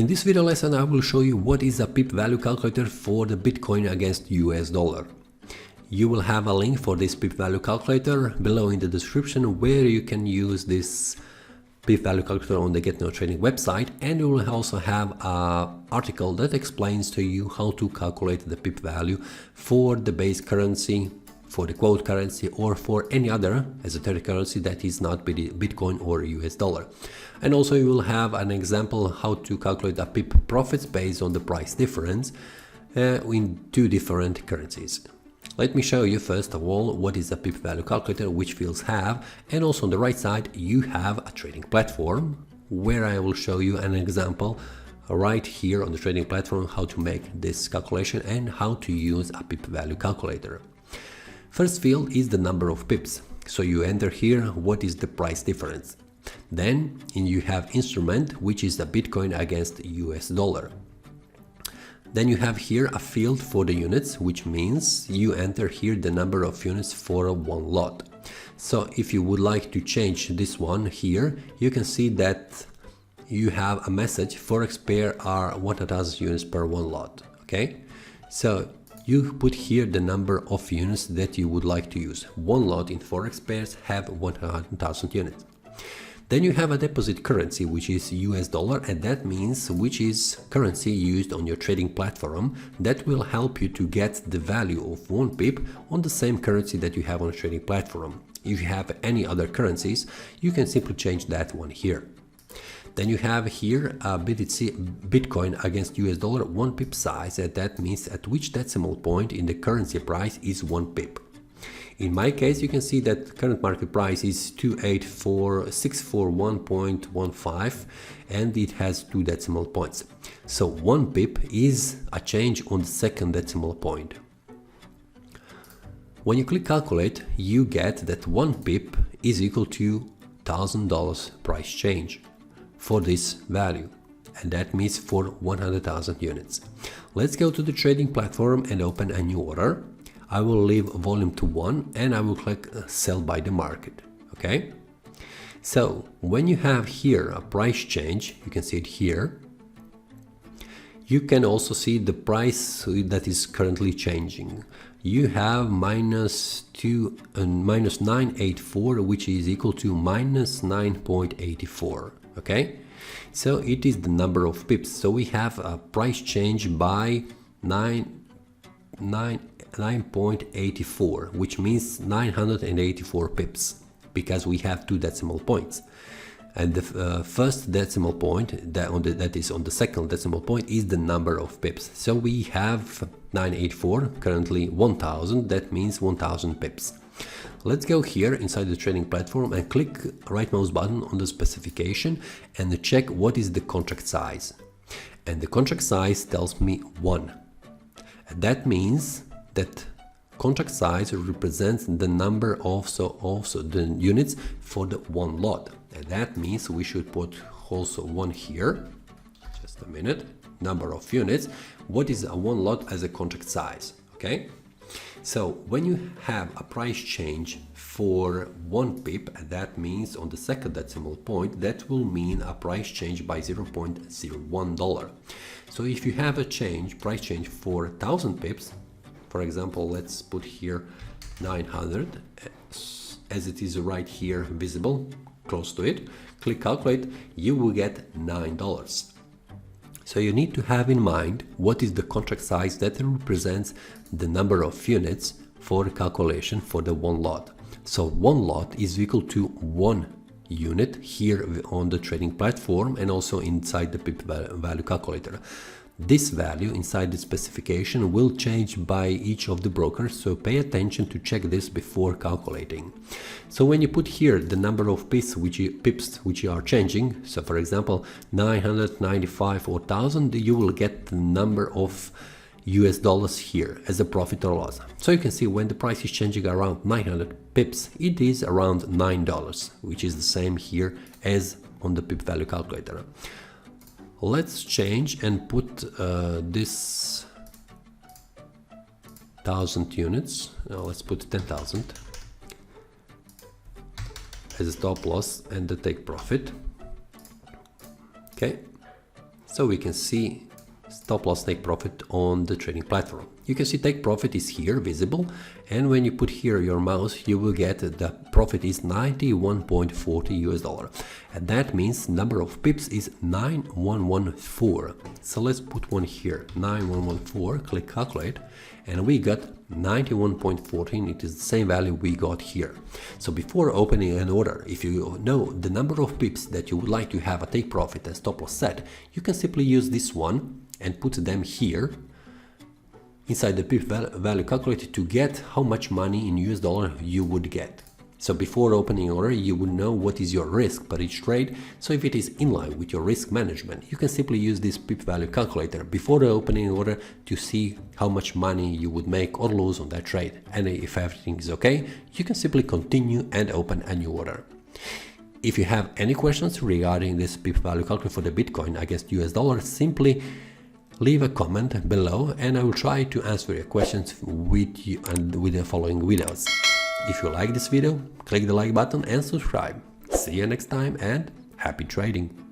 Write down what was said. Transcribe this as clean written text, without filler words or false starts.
In this video lesson, I will show you what is a Pip value calculator for the Bitcoin against US dollar. You will have a link for this Pip value calculator below in the description where you can use this Pip value calculator on the Get Know Trading website, and you will also have an article that explains to you how to calculate the Pip value for the base currency, for the quote currency, or for any other esoteric currency that is not Bitcoin or US dollar. And also you will have an example how to calculate a Pip profits based on the price difference in two different currencies. Let me show you first of all what is a Pip value calculator, which fields have, and also on the right side you have a trading platform where I will show you an example right here on the trading platform how to make this calculation and how to use a Pip value calculator. First field is the number of pips, so you enter here what is the price difference. Then you have instrument, which is the Bitcoin against US dollar. Then you have here a field for the units, which means you enter here the number of units for one lot. So if you would like to change this one here, you can see that you have a message: Forex pair are 1,000 units per one lot. Okay, so you put here the number of units that you would like to use. One lot in Forex pairs have 100,000 units. Then you have a deposit currency, which is US dollar, and that means which is currency used on your trading platform that will help you to get the value of one pip on the same currency that you have on a trading platform. If you have any other currencies, you can simply change that one here. Then you have here a Bitcoin against US dollar 1 pip size, and that means at which decimal point in the currency price is 1 pip. In my case, you can see that current market price is 284,641.15 and it has 2 decimal points. So 1 pip is a change on the second decimal point. When you click calculate, you get that 1 pip is equal to $1,000 price change for this value, and that means for 100,000 units. Let's go to the trading platform and open a new order. I will leave volume to 1 and I will click sell by the market. Okay, so when you have here a price change, you can see it here. You can also see the price that is currently changing. You have minus 984, which is equal to minus 9.84. Okay, so it is the number of pips. So we have a price change by 9.84, which means 984 pips, because we have 2 decimal points. And the first decimal point that is on the second decimal point is the number of pips. So we have 984, currently 1000, that means 1000 pips. Let's go here inside the trading platform and click right mouse button on the specification and check what is the contract size. And the contract size tells me 1. And that means that contract size represents the number of also the units for the one lot. And that means we should put also 1 here. Just a minute. Number of units. What is a one lot as a contract size? Okay. So when you have a price change for 1 pip, that means on the second decimal point, that will mean a price change by $0.01. So if you have a price change for 1,000 pips, for example, let's put here 900, as it is right here visible, close to it, click calculate, you will get $9. So you need to have in mind what is the contract size that represents the number of units for calculation for the one lot. So one lot is equal to 1 unit here on the trading platform and also inside the Pip value calculator. This value inside the specification will change by each of the brokers, so pay attention to check this before calculating. So when you put here the number of pips which you are changing, so for example 995 or 1000, you will get the number of US dollars here as a profit or loss. So you can see when the price is changing around 900 pips, it is around $9, which is the same here as on the Pip value calculator. Let's change and put this 1000 units. Now let's put 10,000 as a stop loss and the take profit. Okay, So we can see stop loss take profit on the trading platform. You can see take profit is here visible, and when you put here your mouse you will get the profit is 91.40 US dollar, and that means number of pips is 9114. So let's put one here, 9114, click calculate, and we got 91.14. It is the same value we got here. So before opening an order, if you know the number of pips that you would like to have a take profit and stop loss set, you can simply use this one and put them here inside the Pip value calculator to get how much money in US dollar you would get. So before opening order, you would know what is your risk per each trade. So if it is in line with your risk management, you can simply use this Pip value calculator before the opening order to see how much money you would make or lose on that trade. And if everything is okay, you can simply continue and open a new order. If you have any questions regarding this Pip value calculator for the Bitcoin against US dollar, simply leave a comment below and I will try to answer your questions with you and with the following videos. If you like this video, click the like button and subscribe. See you next time and happy trading!